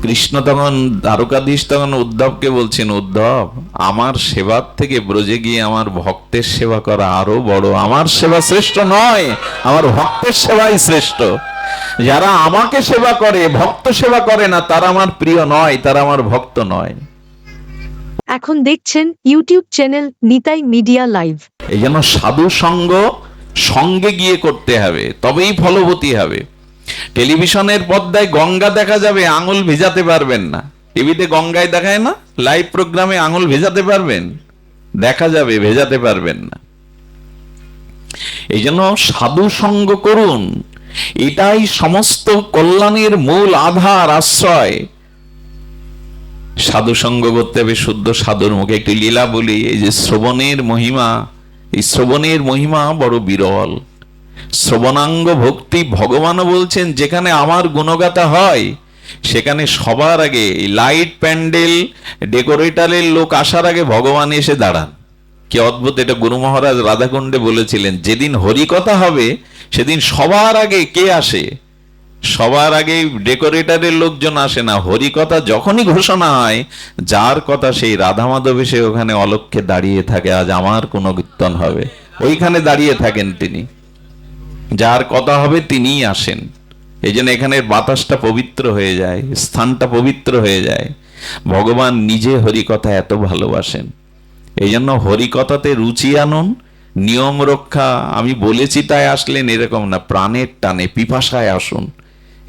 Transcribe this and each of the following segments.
কৃষ্ণ তখন দ্বারকাধীশ তখন উদ্ধবকে বলছেন, উদ্ধব, আমার সেবার থেকে ব্রজে গিয়ে আমার ভক্তের সেবা করা আরো বড়। আমার সেবা শ্রেষ্ঠ নয়, আমার ভক্তের সেবাই শ্রেষ্ঠ। যারা আমাকে সেবা করে, ভক্ত সেবা করে না, তারা আমার প্রিয় নয়, তারা আমার ভক্ত নয়। এখন দেখছেন YouTube channel Nitai media live. এই জন্য সাধু সঙ্গ সঙ্গে গিয়ে করতে হবে, তবেই ফলবতী হবে। টেলিভিশনের পর্দায় গঙ্গা দেখা যাবে, আঙুল ভেজাতে পারবেন না। টিভিতে গঙ্গায় দেখায় না, লাইভ প্রোগ্রামে আঙুল ভেজাতে পারবেন? দেখা যাবে, ভেজাতে পারবেন না। এই জন্য সাধু সঙ্গ করুন, এটাই সমস্ত কল্যাণের মূল আধার, আশ্রয়। সাধু সঙ্গ করতে হবে শুদ্ধ সাধুর মুখে। একটি লীলা বলি, এই যে শ্রবণের মহিমা, এই শ্রবণের মহিমা বড় বিরল। শ্রবণাঙ্গ ভক্তি, ভগবানও বলছেন যেখানে আমার গুণগাথা হয় সেখানে সবার আগে লাইট প্যান্ডেল ডেকোরেটরের লোক আসার আগে ভগবান এসে দাঁড়ান। কি অদ্ভুত! এটা গুরু মহারাজ রাধাকুণ্ডে বলেছিলেন, যেদিন হরিকথা হবে সেদিন সবার আগে কে আসে? সবার আগে ডেকোরেটরের লোকজন আসে না। হরিকথা যখনই ঘোষণা হয়, যার কথা সেই রাধা মাধব এসে ওখানে অলক্ষ্যে দাঁড়িয়ে থাকে, আজ আমার কোন কীর্তন হবে, ওইখানে দাঁড়িয়ে থাকেন তিনি। যার কথা হবে তিনিই আসেন। এই জন্য এখানের বাতাসটা পবিত্র হয়ে যায়, স্থানটা পবিত্র হয়ে যায়। ভগবান নিজে হরিকথা এত ভালোবাসেন। এই জন্য হরিকথাতে রুচি আনুন, নিয়ম রক্ষা আমি বলেছি তাই আসলেন এরকম না, প্রাণের টানে পিপাসায় আসুন।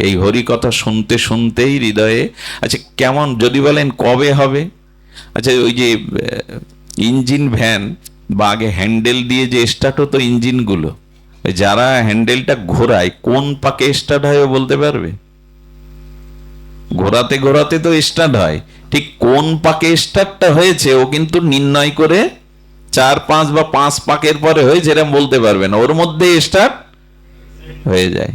এই হরিকথা শুনতে শুনতেই হৃদয়ে, আচ্ছা কেমন যদি বলেন কবে হবে? আচ্ছা ওই যে ইঞ্জিন ভ্যান বা আগে হ্যান্ডেল দিয়ে যে স্টার্ট হতো ইঞ্জিনগুলো, যারা হ্যান্ডেলটা ঘোরায় কোন পাকে স্টার্ট হয় বলতে পারবে? ঘোরাতে ঘোরাতে তো স্টার্ট হয়, ঠিক কোন পাকে স্টার্টটা হয়েছে ও কিন্তু নির্ণয় করে 4, 5 বা 5 পাকের পরে হয়েছে এরকম বলতে পারবে না, ওর মধ্যে স্টার্ট হয়ে যায়।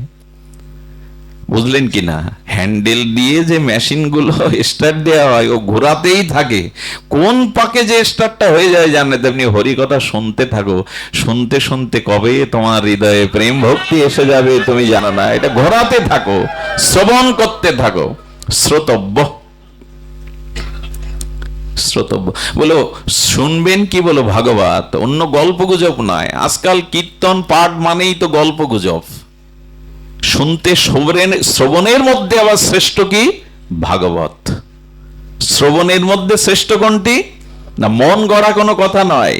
বুঝলেন কি না? হ্যান্ডেল দিয়ে যে মেশিনগুলো স্টার্ট দেওয়া হয় ও ঘোরাতেই থাকে, কোন পাকে যে স্টার্টটা হয়ে যায় জানে। তেমনি হরিকথা শুনতে থাকো, শুনতে শুনতে কবে তোমার হৃদয়ে প্রেম ভক্তি এসে যাবে তুমি জানো না। এটা ঘোরাতে থাকো, শ্রবণ করতে থাকো। শ্রোতব্য, শ্রোতব্য বলো, শুনবেন কি বলো? ভাগবত, অন্য গল্প গুজব নয়। আজকাল কীর্তন পাঠ মানেই তো গল্প গুজব। শুনতে শ্রবণের মধ্যে আবার শ্রেষ্ঠ কি? ভাগবত। শ্রবণের মধ্যে শ্রেষ্ঠ কোনটি? না, মন গড়া কোনো কথা নয়।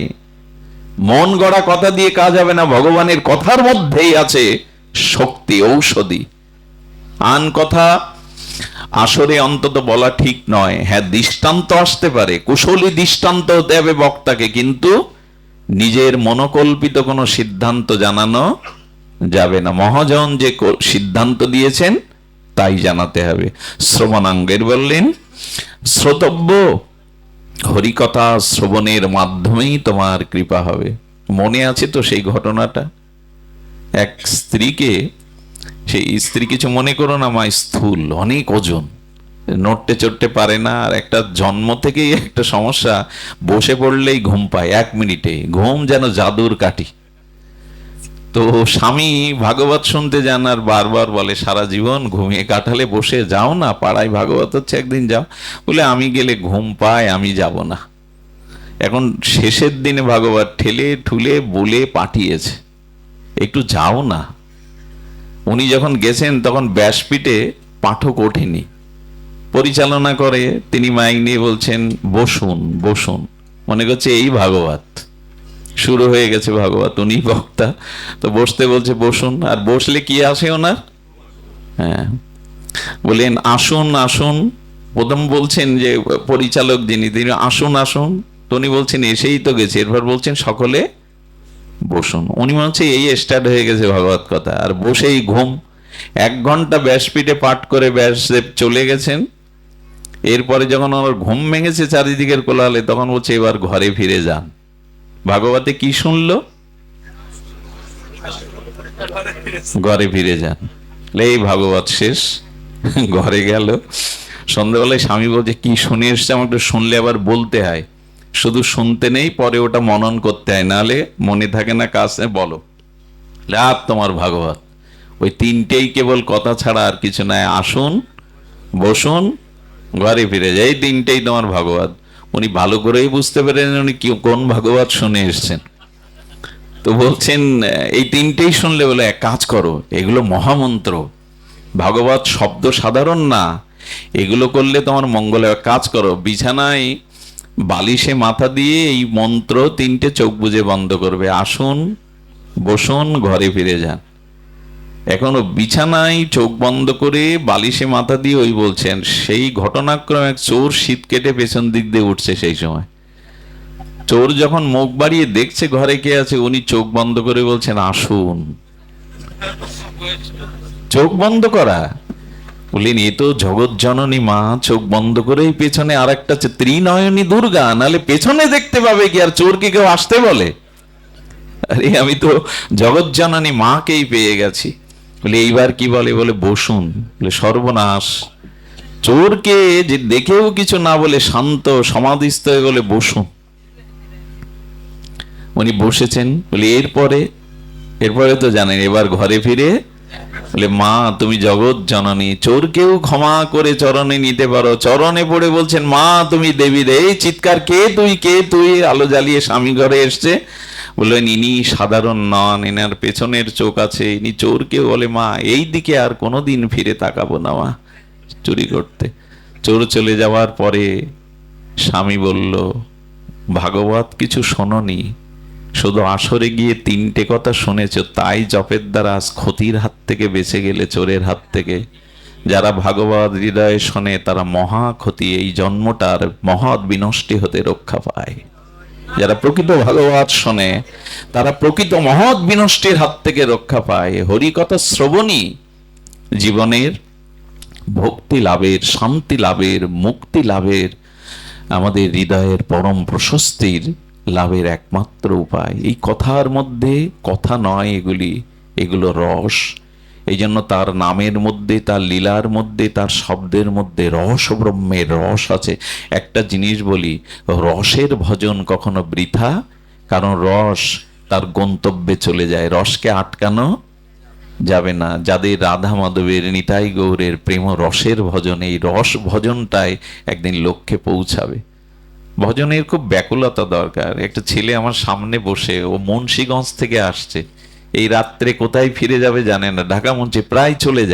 মন গড়া কথা দিয়ে কাজ হবে না। ভগবানের কথার মধ্যেই আছে শক্তি, ঔষধি। আন কথা আসরে অন্তত বলা ঠিক নয়। হ্যাঁ, দৃষ্টান্ত আসতে পারে, কুশলী দৃষ্টান্ত হতে হবে বক্তাকে, কিন্তু নিজের মনোকল্পিত কোনো সিদ্ধান্ত জানানো যাবে না। মহাজন যে সিদ্ধান্ত দিয়েছেন তাই জানাতে হবে। শ্রবণাঙ্গের বললেন শ্রোতব্য, হরিকথা শ্রবণের মাধ্যমেই তোমার কৃপা হবে। মনে আছে তো সেই ঘটনাটা? এক স্ত্রীকে, সেই স্ত্রী, কিছু মনে করো না মা, স্থূল, অনেক ওজন, নড়তে চড়তে পারে না, আর একটা জন্ম থেকেই একটা সমস্যা, বসে পড়লেই ঘুম পায় 1 মিনিটে, ঘুম যেন জাদুর কাঠি। তো স্বামী ভাগবত শুনতে যান আর বারবার বলে, সারা জীবন ঘুমিয়ে কাটালে, বসে যাও না, পাড়ায় ভাগবত হচ্ছে, একদিন যাও। বলে আমি গেলে ঘুম পায়, আমি যাব না। এখন শেষের দিনে ভাগবত ঠেলে ঠুলে বলে পাঠিয়েছে, একটু যাও না। উনি যখন গেছেন তখন ব্যাসপীঠে পাঠক ওঠেনি, পরিচালনা করে তিনি মাইক নিয়ে বলছেন, বসুন বসুন। মনে করছে এই ভাগবত শুরু হয়ে গেছে, ভাগবত, উনি বক্তা, তো বসতে বলছে বসুন। আর বসলে কি আসে ওনার? হ্যাঁ, বলেন আসুন আসুন। প্রথম বলছেন যে পরিচালক যিনি, তিনি আসুন আসুন, তো উনি বলছেন এসেই তো গেছে। এরপর বলছেন সকলে বসুন। উনি মনে হচ্ছে এই স্টার্ট হয়ে গেছে ভাগবত কথা, আর বসেই ঘুম। 1 ঘন্টা ব্যাসপীঠে পাঠ করে ব্যাসদেব চলে গেছেন। এরপরে যখন আমার ঘুম ভেঙেছে চারিদিকের কোলাহলে, তখন বলছে এবার ঘরে ফিরে যান। ভাগবতে কি শুনলো? ঘরে ফিরে যান। এই ভাগবত শেষ, ঘরে গেল। সন্ধ্যাবেলায় স্বামী বলছে, কি শুনে এসছে আমাকে একটু শুনলে আবার বলতে হয়। শুধু শুনতে নেই, পরে ওটা মনন করতে হয়, নাহলে মনে থাকে না কাছে। বলো রাত তোমার ভাগবত, ওই 3টেই কেবল কথা ছাড়া আর কিছু নাই। আসুন, বসুন, ঘরে ফিরে যায়। এই তিনটেই তোমার ভাগবত। উনি ভালো করেই বুঝতে পেরেন উনি কোন ভাগবত শুনে এসছেন। তো বলছেন এই তিনটেই শুনলে বলে এক কাজ করো, এগুলো মহামন্ত্র। ভাগবত শব্দ সাধারণ না, এগুলো করলে তোমার মঙ্গল হবে। কাজ করো, বিছানায় বালিশে মাথা দিয়ে এই মন্ত্র তিনটে চোখ বুজে বন্ধ করবে, আসুন বসুন ঘরে ফিরে যান। এখনো বিছানায় চোখ বন্ধ করে বালিশে মাথা দিয়ে ওই বলছেন। সেই ঘটনাক্রমে এক চোর শীত কেটে পেছন দিক দিয়ে উঠছে। সেই সময় চোর যখন মুখ বাড়িয়ে দেখছে ঘরে কে আছে, উনি চোখ বন্ধ করে বলছেন আসুন। চোখ বন্ধ করা, বললেন এ তো জগৎ জননী মা, চোখ বন্ধ করেই পেছনে আর একটা ত্রিনয়নী দুর্গা, নাহলে পেছনে দেখতে পাবে কি? আর চোরকে কেউ আসতে বলে? আরে আমি তো জগৎ জননী মাকেই পেয়ে গেছি। বলে এইবার কি বলে? বলে বসুন। বলে সর্বনাশ, চোরকে যে দেখেও কিছু না বলে শান্ত সমাধিস্থ হয়ে বলে বসুন। উনি বসেছেন। বলে এরপরে তো জানেন, এবার ঘরে ফিরে বলে মা তুমি জগৎ জননী, চোরকেও ক্ষমা করে চরণে নিতে পারো। চরণে পড়ে বলছেন মা তুমি দেবী রে। এই চিৎকার, কে তুই, কে তুই? আলো জ্বালিয়ে স্বামী ঘরে এসছে। বললেন ইনি সাধারণ নন, এনার পেছনের চোখ আছে। ইনি চোরকে বলে মা এই দিকে আর কোনোদিন ফিরে তাকাবো না মা চুরি করতে। চোর চলে যাওয়ার পরে স্বামী বলল ভাগবত কিছু শোনোনি, শুধু আসরে গিয়ে তিনটে কথা শুনেছ, তাই জপের দ্বারা আজ ক্ষতির হাত থেকে বেঁচে গেলে, চোরের হাত থেকে। যারা ভাগবত হৃদয়ে শোনে তারা মহা ক্ষতি, এই জন্মটার মহৎ বিনষ্টি হতে রক্ষা পায়। যারা প্রকৃত ভাগবত শোনে তারা প্রকৃত মহৎ বিনষ্টির হাত থেকে রক্ষা পায়। হরিকথা শ্রবণই জীবনের ভক্তি লাভের, শান্তি লাভের, মুক্তি লাভের, আমাদের হৃদয়ের পরম প্রশস্তির লাভের একমাত্র উপায়। এই কথার মধ্যে কথা নয়, এগুলো রস। এই জন্য তার নামের মধ্যে, তার লীলার মধ্যে, তার শব্দের মধ্যে রস ব্রহ্মের রস আছে। একটা জিনিস বলি, রসের ভজন কখনো বৃথা, কারণ রস তার গন্তব্যে চলে যায়, রসকে আটকানো যাবে না। যাদের রাধা মাধবের, নিতাই গৌরের প্রেম রসের ভজন, এই রস ভজনটাই একদিন লক্ষ্যে পৌঁছাবে। ভজনের খুব ব্যাকুলতা দরকার। একটা ছেলে আমার সামনে বসে, ও মুন্সিগঞ্জ থেকে আসছে, এই রাত্রে কোথায় ফিরে যাবে জানে না, ঢাকা মঞ্চে প্রায় চলে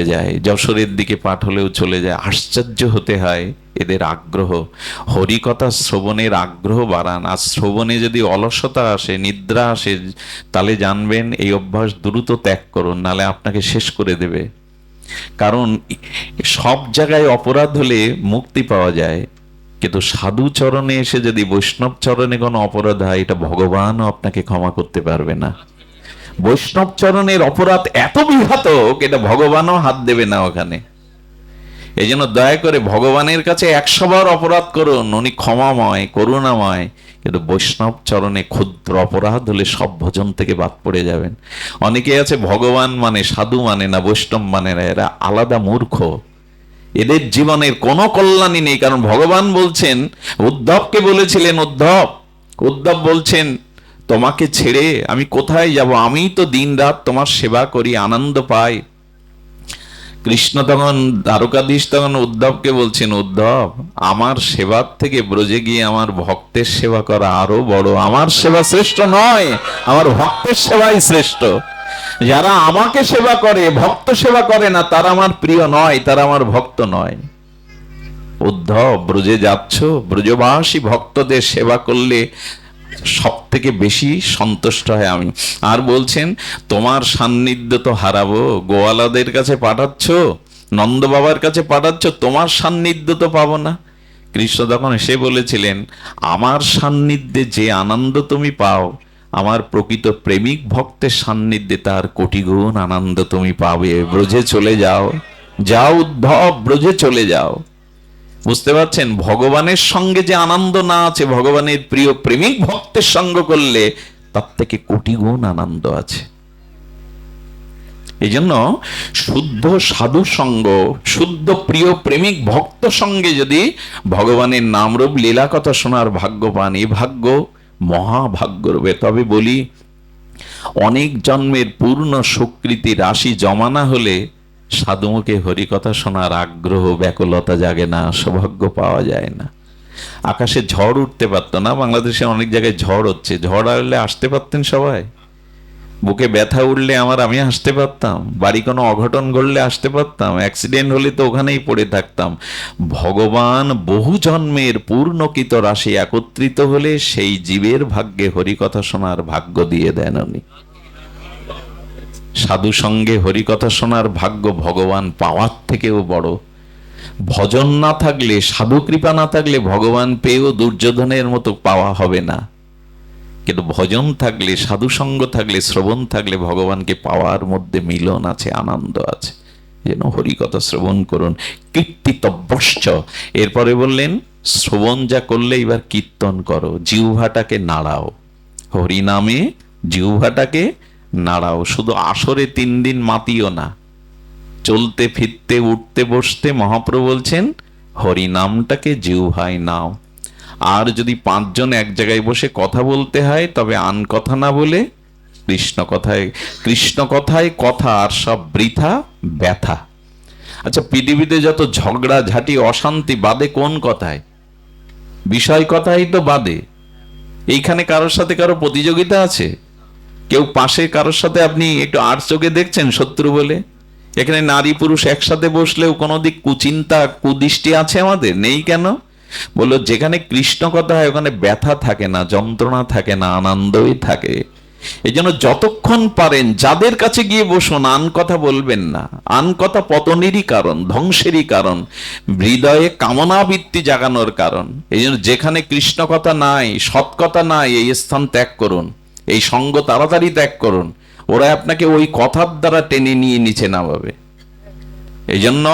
যায়, যশোরের দিকে পাঠ হলেও চলে যায়। আশ্চর্য হতে হয় এদের আগ্রহ। হরিকথা শ্রবণের আগ্রহ বাড়ান। আর শ্রবণে যদি অলসতা আসে, নিদ্রা আসে, তাহলে জানবেন এই অভ্যাস দ্রুত ত্যাগ করুন, নালে আপনাকে শেষ করে দেবে। কারণ সব জায়গায় অপরাধ হলে মুক্তি পাওয়া যায়, কিন্তু সাধু চরণে এসে যদি বৈষ্ণব চরণে কোনো অপরাধ হয়, এটা ভগবানও আপনাকে ক্ষমা করতে পারবে না। বৈষ্ণব চরণের অপরাধ এত বিঘাতক, এটা ভগবানও হাত দেবে না ওখানে। এই জন্য দয়া করে ভগবানের কাছে 100 বার অপরাধ করুন, উনি ক্ষমাময়, করুণাময়। কিন্তু বৈষ্ণব চরণে ক্ষুদ্র অপরাধ হলে সব ভজন থেকে বাদ পড়ে যাবেন। অনেকে আছে ভগবান মানে, সাধু মানে না, বৈষ্ণব মানে না, এরা আলাদা মূর্খ। এদের জীবনের কোনো কল্যাণই নেই। কারণ ভগবান বলছেন, উদ্ধবকে বলেছিলেন, উদ্ধব বলছেন তোমাকে ছেড়ে আমি কোথায় যাব? আমি তো দিন রাত তোমার সেবা করি, আনন্দ পাই। কৃষ্ণ তখন দ্বারকাধীশ তখন উদ্ধবকে বলছেন, উদ্ধব আমার সেবার থেকে ব্রজে গিয়ে আমার ভক্তের সেবা করা আরো বড়। আমার সেবা শ্রেষ্ঠ নয়, আমার ভক্তের সেবাই শ্রেষ্ঠ। যারা আমাকে সেবা করে, ভক্ত সেবা করে না, তারা আমার প্রিয় নয়, তারা আমার ভক্ত নয়। উদ্ধব ব্রজে যাচ্ছ, ব্রজবাসী ভক্তদের সেবা করলে সব থেকে বেশি সন্তুষ্ট হয় আমি। আর বলছেন তোমার সান্নিধ্য তো হারাবো, গোয়ালাদের কাছে পাঠাচ্ছ, নন্দ বাবার কাছে পাঠাচ্ছ, তোমার সান্নিধ্য তো পাবো না। কৃষ্ণ তখন এসে বলেছিলেন, আমার সান্নিধ্যে যে আনন্দ তুমি পাও, আমার প্রকৃত প্রেমিক ভক্তের সান্নিধ্যে তার কোটি গুণ আনন্দ তুমি পাবে। ব্রজে চলে যাও, যাও উদ্ধব, ব্রজে চলে যাও। বুঝতে পারছেন, ভগবানের সঙ্গে যে আনন্দ না আছে, ভগবানের প্রিয় প্রেমিক ভক্তের সঙ্গ করলে তার থেকে কোটি গুণ আনন্দ আছে। এই জন্য শুদ্ধ সাধু সঙ্গ, শুদ্ধ প্রিয় প্রেমিক ভক্ত সঙ্গে যদি ভগবানের নামরূপ লীলা কথা শোনার ভাগ্য পান, এই ভাগ্য মহাভাগ্য রূপে। তবে বলি, অনেক জন্মের পূর্ণ সুকৃতি রাশি জমা না হলে সাধুমুখে হরিকথা শোনার আগ্রহ ব্যাকুলতা জাগে না, সৌভাগ্য পাওয়া যায় না। আকাশে ঝড় উঠতে পারতো না, বাংলাদেশে অনেক জায়গায় ঝড় হচ্ছে, ঝড় আসলে আসতে পারতেন সবাই? বুকে ব্যথা উঠলে আমি আসতে পারতাম? বাড়ি কোনো অঘটন ঘটলে আসতে পারতাম? অ্যাক্সিডেন্ট হলে তো ওখানেই পড়ে থাকতাম। ভগবান বহু জন্মের পূর্ণকৃত রাশি একত্রিত হলে সেই জীবের ভাগ্যে হরিকথা শোনার ভাগ্য দিয়ে দেন উনি। সাধু সঙ্গে হরিকথা শোনার ভাগ্য ভগবান পাওয়ার থেকেও বড়। ভজন না থাকলে, সাধু কৃপা না থাকলে ভগবান পেয়েও দুর্যোধনের মতো পাওয়া হবে না, কিন্তু ভজন থাকলে, সাধু সঙ্গ থাকলে, শ্রবণ থাকলে ভগবানকে পাওয়ার মধ্যে মিলন আছে, আনন্দ আছে। যেন হরিকথা শ্রবণ করুন, কীর্তিতব্যশ্চ। এরপরে বললেন শ্রবণ যা করলে এবার কীর্তন করো, জিহ্বাটাকে নাড়াও, হরিনামে জিহ্বাটাকে নাড়াও। শুধু আসরে 3 দিন মাতিও না, চলতে ফিরতে উঠতে বসতে মহাপ্রভু বলছেন হরিনামটাকে জিহ্বায় নাও। আর যদি 5 জন এক জায়গায় বসে কথা বলতে হয় তবে আন কথা না বলে কৃষ্ণ কথায়, কৃষ্ণ কথায় কথা, আর সব বৃথা ব্যথা। আচ্ছা, পৃথিবীতে যত ঝগড়া ঝাঁটি অশান্তি বাদে কোন কথায়? বিষয় কথাই তো বাদে। এইখানে কারোর সাথে কারো প্রতিযোগিতা আছে? কেউ পাশে কারোর সাথে আপনি একটু আর চোখে দেখছেন শত্রু বলে? এখানে নারী পুরুষ একসাথে বসলেও কোনো দিক কুচিন্তা কুদৃষ্টি আছে আমাদের? নেই। কেন? বললো যেখানে কৃষ্ণ কথা হয় ওখানে ব্যথা থাকে না, যন্ত্রণা থাকে না, আনন্দই থাকে। এই জন্য যতক্ষণ পারেন যাদের কাছে গিয়ে বসুন, আন কথা বলবেন না। আন কথা পতনেরই কারণ, ধ্বংসেরই কারণ, হৃদয়ে কামনাবৃত্তি জাগানোর কারণ। এই জন্য যেখানে কৃষ্ণ কথা নাই, সৎ কথা নাই, এই স্থান ত্যাগ করুন, এই সঙ্গ তাড়াতাড়ি ত্যাগ করুন। ওরা আপনাকে ওই কথার দ্বারা টেনে নিয়ে নিচে নামাবে। এই জন্য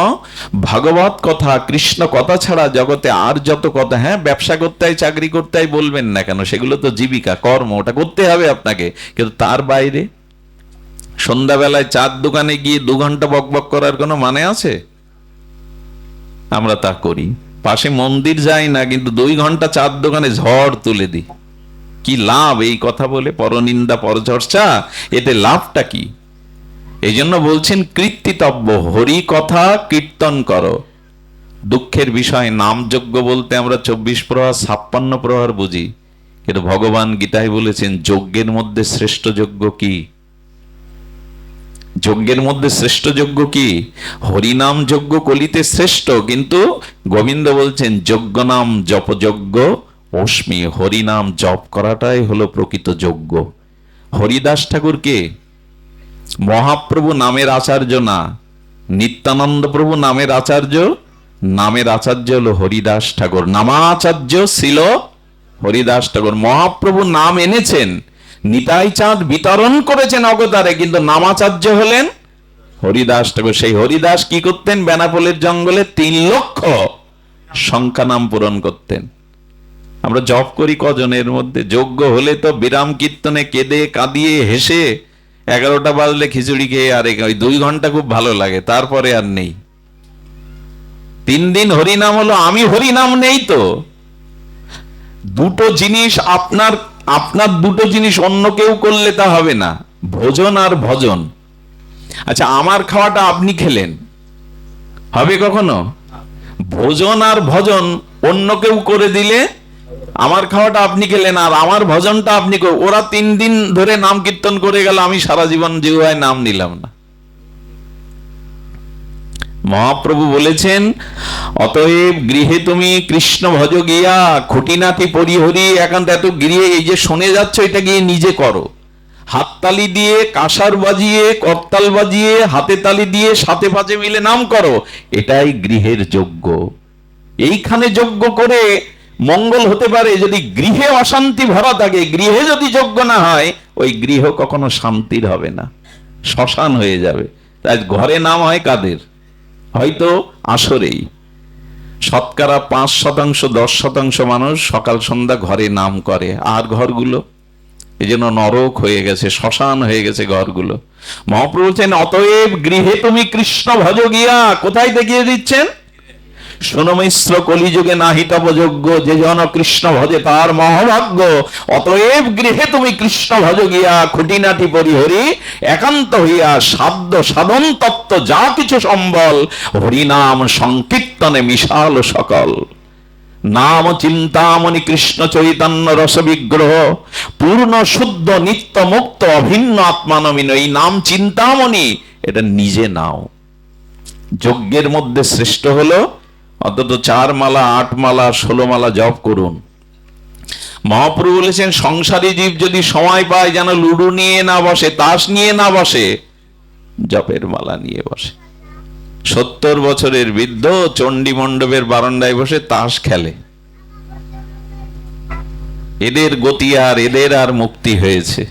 ভাগবত কথা, কৃষ্ণ কথা ছাড়া জগতে আর যত কথা, হ্যাঁ ব্যবসা করতে হয়, চাকরি করতে হয় বলবেন না কেন, সেগুলো তো জীবিকা, কর্ম, ওটা করতে হবে আপনাকে। কিন্তু তার বাইরে সন্ধ্যাবেলায় চার দোকানে গিয়ে 2 ঘন্টা বকবক করার কোনো মানে আছে? আমরা তা করি। পাশে মন্দির যাই না, কিন্তু 2 ঘন্টা চার দোকানে ঝড় তুলে দিই। কি লাভ এই কথা বলে? পরনিন্দা, পরচর্চা, এতে লাভটা কি? এই জন্য বলছেন কীর্তিতব্য, হরি কথা কীর্তন করো। দুঃখের বিষয়, নামযজ্ঞ বলতে আমরা 24 প্রহর 56 প্রহর বুঝি, কিন্তু ভগবান গীতায় বলেছেন যজ্ঞের মধ্যে শ্রেষ্ঠ যজ্ঞ কি? যজ্ঞের মধ্যে শ্রেষ্ঠ যজ্ঞ কি? হরিনাম যজ্ঞ কলিতে শ্রেষ্ঠ, কিন্তু গোবিন্দ বলছেন যজ্ঞ নাম জপযজ্ঞ অস্মি, হরিনাম জপ করাটাই হলো প্রকৃত যজ্ঞ। হরিদাস ঠাকুর কে? মহাপ্রভু নামের আচার্য না, নিত্যানন্দ প্রভু নামের আচার্য। নামের আচার্য হলো হরিদাস ঠাকুর, নামাচার্য ছিল হরিদাস ঠাকুর। মহাপ্রভু নাম এনেছেন, নিতাই চাঁদ বিতরণ করেছেন অবতারে, কিন্তু নামাচার্য হলেন হরিদাস ঠাকুর। সেই হরিদাস কি করতেন? বেনাপোলের জঙ্গলে 3 লক্ষ সংখ্যা নাম পূরণ করতেন। আমরা জপ করি কজনের মধ্যে? যোগ্য হলে তো বিরাম কীর্তনে কেঁদে কাঁদিয়ে হেসে 11টা বাজলে খিচুড়ি খেয়ে আর ওই 2 ঘন্টা খুব ভালো লাগে, তারপরে আর নেই। 3 দিন হরিনাম হলো, আমি হরিনাম নেই তো। দুটো জিনিস আপনার, আপনার দুটো জিনিস অন্য কেউ করলে তা হবে না, ভোজন আর ভজন। আচ্ছা, আমার খাওয়াটা আপনি খেলেন, হবে কখনো? ভোজন আর ভজন অন্য কেউ করে দিলে, আমার খাওয়াটা আপনি খেলেন আর আমার ভজনটা আপনি, ওরা 3 দিন ধরে নাম কীর্তন করে গেল, আমি সারা জীবন জিহ্বায় নাম নিলাম না। মহাপ্রভু বলেছেন অতএব গৃহে তুমি কৃষ্ণ ভজ গিয়া, খুঁটিনাটি পরিহরি। একান্ত এত গৃহে এই যে শুনে যাচ্ছ, এটা গিয়ে নিজে করো। হাততালি দিয়ে, কাঁসার বাজিয়ে, করতাল বাজিয়ে, হাতে তালি দিয়ে, সাথে পাঁচে মিলে নাম করো, এটাই গৃহের যজ্ঞ। এইখানে যজ্ঞ করে মঙ্গল হতে পারে, যদি গৃহে অশান্তি ভরা থাকে, গৃহে যদি যজ্ঞ না হয়, ওই গৃহ কখনো শান্তির হবে না, শ্মশান হয়ে যাবে। তাই ঘরে নাম হয় কাদের? হয়তো আসরেই শতকরা 5% 10% মানুষ সকাল সন্ধ্যা ঘরে নাম করে, আর ঘরগুলো এই জন্য নরক হয়ে গেছে, শ্মশান হয়ে গেছে ঘরগুলো। মহাপ্রভু বলছেন অতএব গৃহে তুমি কৃষ্ণ ভজ গিয়া। কোথায় দেখিয়ে দিচ্ছেন? শোনো মিশ্র কলিযুগে নাহি তব যোগ্য, যে জন কৃষ্ণ ভজে তার মহাভাগ্য। অতএব গৃহে তুমি কৃষ্ণ ভজ গিয়া, খুঁটিনাটি পরিহরি একান্ত হইয়া, সাধ্য সাধন তত্ত্ব যা কিছু সম্বল, হরিনাম সংকীর্তনে মিশাল সকল। নাম চিন্তামণি কৃষ্ণ চৈতন্য রস বিগ্রহ, পূর্ণ শুদ্ধ নিত্য মুক্ত অভিন্ন আত্মানমিন। এই নাম চিন্তামণি, এটা নিজে নাও। যজ্ঞের মধ্যে শ্রেষ্ঠ হলো অন্তত 4 মালা 8 মালা 16 মালা জপ করুন। মহাপ্রভু বলেছেন সংসারী জীব যদি সময় পায় যেন লুডু নিয়ে না বসে, তাস নিয়ে না বসে, জপের মালা নিয়ে বসে। 70 বছরের বৃদ্ধ চণ্ডী মণ্ডপের বারান্দায় বসে তাস খেলে। এদের গতি আর এদের আর মুক্তি হয়েছে,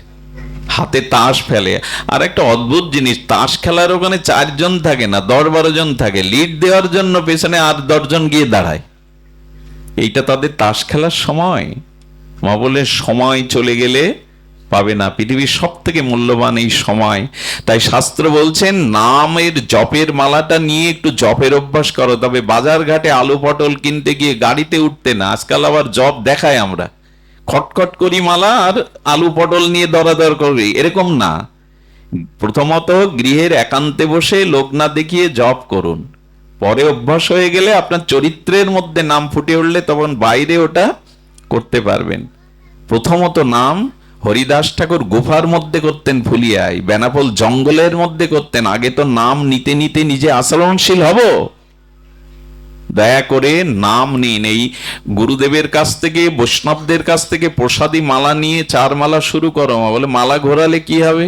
হাতে তাস ফেলে। আর একটা অদ্ভুত জিনিস, তাস খেলার ওখানে 4 জন থাকে না, 10-12 জন থাকে। লিড দেওয়ার জন্য পেছনে আর 10 জন গিয়ে দাঁড়ায়। এইটা তাদের তাস খেলার সময়। মা বলে সময় চলে গেলে পাবে না, পৃথিবীর সব থেকে মূল্যবান এই সময়। তাই শাস্ত্র বলছেন নামের জপের মালাটা নিয়ে একটু জপের অভ্যাস করো। তবে বাজার ঘাটে আলু পটল কিনতে গিয়ে গাড়িতে উঠতে না। আজকাল আবার জপ দেখায় আমরা, খটখট করি মালা আর আলু পটল নিয়ে দরাদর করি, এরকম না। প্রথমত গৃহের একান্তে বসে লোক না দেখিয়ে জপ করুন। পরে অভ্যাস হয়ে গেলে আপনার চরিত্রের মধ্যে নাম ফুটে উঠলে তখন বাইরে ওটা করতে পারবেন। প্রথমত নাম হরিদাস ঠাকুর গুফার মধ্যে করতেন, ফুলিয়ায় বেনাপোল জঙ্গলের মধ্যে করতেন। আগে তো নাম নিতে নিতে নিজে আচরণশীল হব। দয়া করে নাম নিন। এই গুরুদেবের কাছ থেকে, বৈষ্ণবদের কাছ থেকে প্রসাদী মালা নিয়ে 4 মালা শুরু করো। বলে মালা ঘোরালে কি হবে?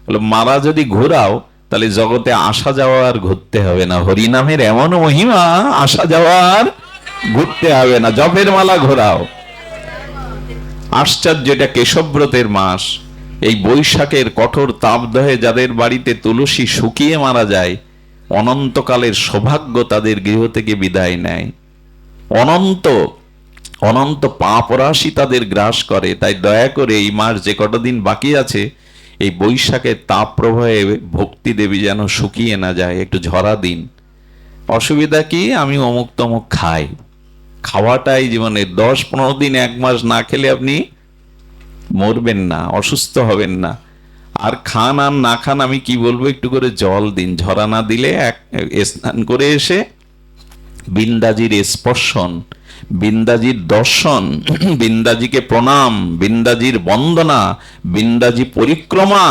বলে মালা যদি ঘোরাও তাহলে জগতে আসা যাওয়া আর ঘুরতে হবে না। হরিনামের এমন মহিমা, আসা যাওয়া আর ঘুরতে হবে না। জপের মালা ঘোরাও। আশ্চর্য, এটা কেশবব্রতের মাস। এই বৈশাখের কঠোর তাপদহে যাদের বাড়িতে তুলসী শুকিয়ে মারা যায়, অনন্তকালের সৌভাগ্য তাদের গৃহ থেকে বিদায় নেয়। অনন্ত অনন্ত পাপ রাশি তাদের গ্রাস করে। তাই দয়া করে এই মাস যে কটা দিন বাকি আছে, এই বৈশাখের তাপ প্রবাহে ভক্তি দেবী যেন শুকিয়ে না যায়, একটু ঝরা দিন। অসুবিধা কি? আমি অমুক তমুক খাই। খাওয়াটাই জীবনে 10-15 দিন 1 মাস না খেলে আপনি মরবেন না, অসুস্থ হবেন না। আর খান আর না খান আমি কি বলবো, একটু করে জল দিন। ঝরা না দিলে স্নান করে এসে বিন্দাজির স্পর্শন, বিন্দাজির দর্শন, বিন্দাজিকে প্রণাম, বিন্দাজির বন্দনা, বিন্দাজি পরিক্রমা,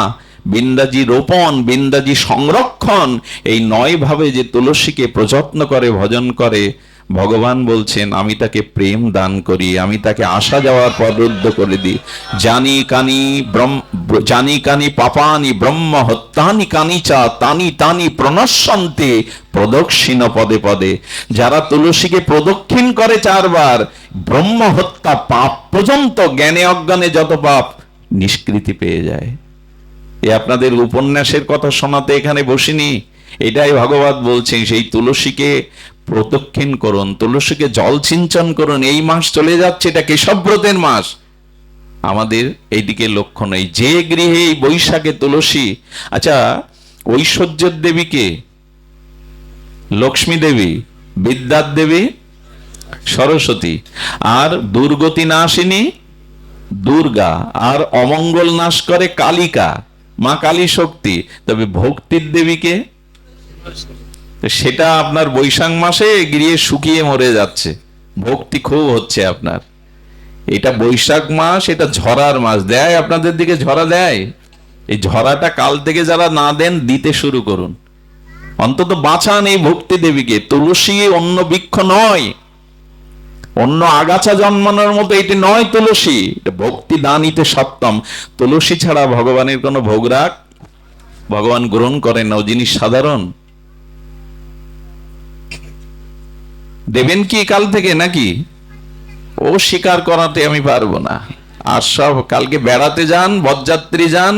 বিন্দাজি রোপণ, বিন্দাজি সংরক্ষণ, এই 9 ভাবে যে তুলসীকে প্রযত্ন করে ভজন করে, ভগবান বলছেন আমি তাকে প্রেম দান করি, আমি তাকে আসা যাওয়ার পথ রুদ্ধ করে দিই। জানি কানি পাপানি ব্রহ্ম হত্যানি কানি চা তানি তানি প্রণশ্যন্তে প্রদক্ষিণ পদে পদে। যারা তুলসীকে প্রদক্ষিণ করে 4 বার, ব্রহ্ম হত্যা পাপ পর্যন্ত, জ্ঞানে অজ্ঞানে যত পাপ নিষ্কৃতি পেয়ে যায়। এ আপনাদের উপন্যাসের কথা শোনাতে এখানে বসিনি। এটাই ভগবান বলছেন, সেই তুলসীকে প্রদক্ষিণ করুন, তুলসীকে জল সিঞ্চন করুন। এই মাস চলে যাচ্ছে, এটা কেশবব্রতের মাস। আমাদের এইদিকে লক্ষ্য নেই। যে গৃহে এই বৈশাখে তুলসী, আচ্ছা ঐশ্বর্যের দেবীকে লক্ষ্মী দেবী, বিদ্যার দেবী সরস্বতী, আর দুর্গতি নাশিনী দুর্গা, আর অমঙ্গল নাশ করে কালিকা, মা কালী শক্তি। তবে ভক্তির দেবীকে, সেটা আপনার বৈশাখ মাসে গিয়ে শুকিয়ে মরে যাচ্ছে। ভক্তি খুব হচ্ছে আপনার। এটা বৈশাখ মাস, এটা ঝরার মাস। দেয় আপনাদের দিকে ঝরা দেয়? এই ঝরাটা কাল থেকে যারা না দেন, দিতে শুরু করুন। অন্তত বাঁচান এই ভক্তি দেবীকে। তুলসী অন্য বৃক্ষ নয়, অন্য আগাছা জন্মানোর মতো এটি নয়। তুলসী এটা ভক্তি দানিতে সপ্তম। তুলসী ছাড়া ভগবানের কোনো ভোগরাগ ভগবান গ্রহণ করেন না। ও জিনিস সাধারণ। দেবেন কি কাল থেকে নাকি? ও স্বীকার করাতে আমি পারবো না। আর সব কালকে বেড়াতে যান, বরযাত্রী যান,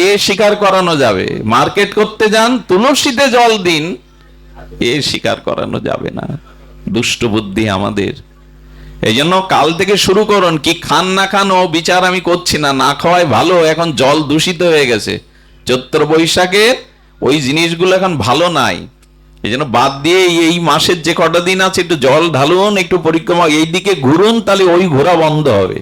এ স্বীকার করানো যাবে। মার্কেট করতে যান, তুলসীতে জল দিন, এ স্বীকার করানো যাবে না। দুষ্ট বুদ্ধি আমাদের। এই জন্য কাল থেকে শুরু করুন। কি খান না খান ও বিচার আমি করছি না, না খাওয়াই ভালো। এখন জল দূষিত হয়ে গেছে। চৈত্র বৈশাখের ওই জিনিসগুলো এখন ভালো নাই। এই জন্য বাদ দিয়ে এই মাসের যে কটা দিন আছে একটু জল ঢালুন, একটু পরিক্রমা এই দিকে ঘুরুন, তাহলে ওই ঘোরা বন্ধ হবে।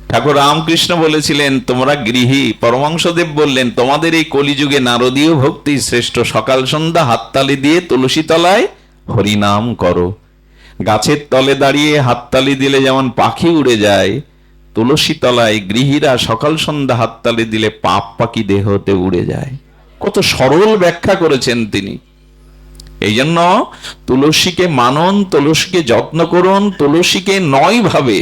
ঠাকুর রামকৃষ্ণ বলেছিলেন তোমরা গৃহী, পরমাংশদেব বললেন তোমাদের এই কলিযুগে নারদীয় ভক্তি শ্রেষ্ঠ, সকাল সন্ধ্যা হাততালি দিয়ে তুলসী তলায় হরিনাম করো। গাছের তলে দাঁড়িয়ে হাততালি দিলে যেমন পাখি উড়ে যায়, তুলসী তলায় গৃহীরা সকাল সন্ধ্যা হাততালি দিলে পাপ পাখি দেহতে উড়ে যায়। কত সরল ব্যাখ্যা করেছেন তিনি। এই জন্য তুলসীকে মানন, তুলসীকে যত্ন করুন। তুলসীকে নয় ভাবে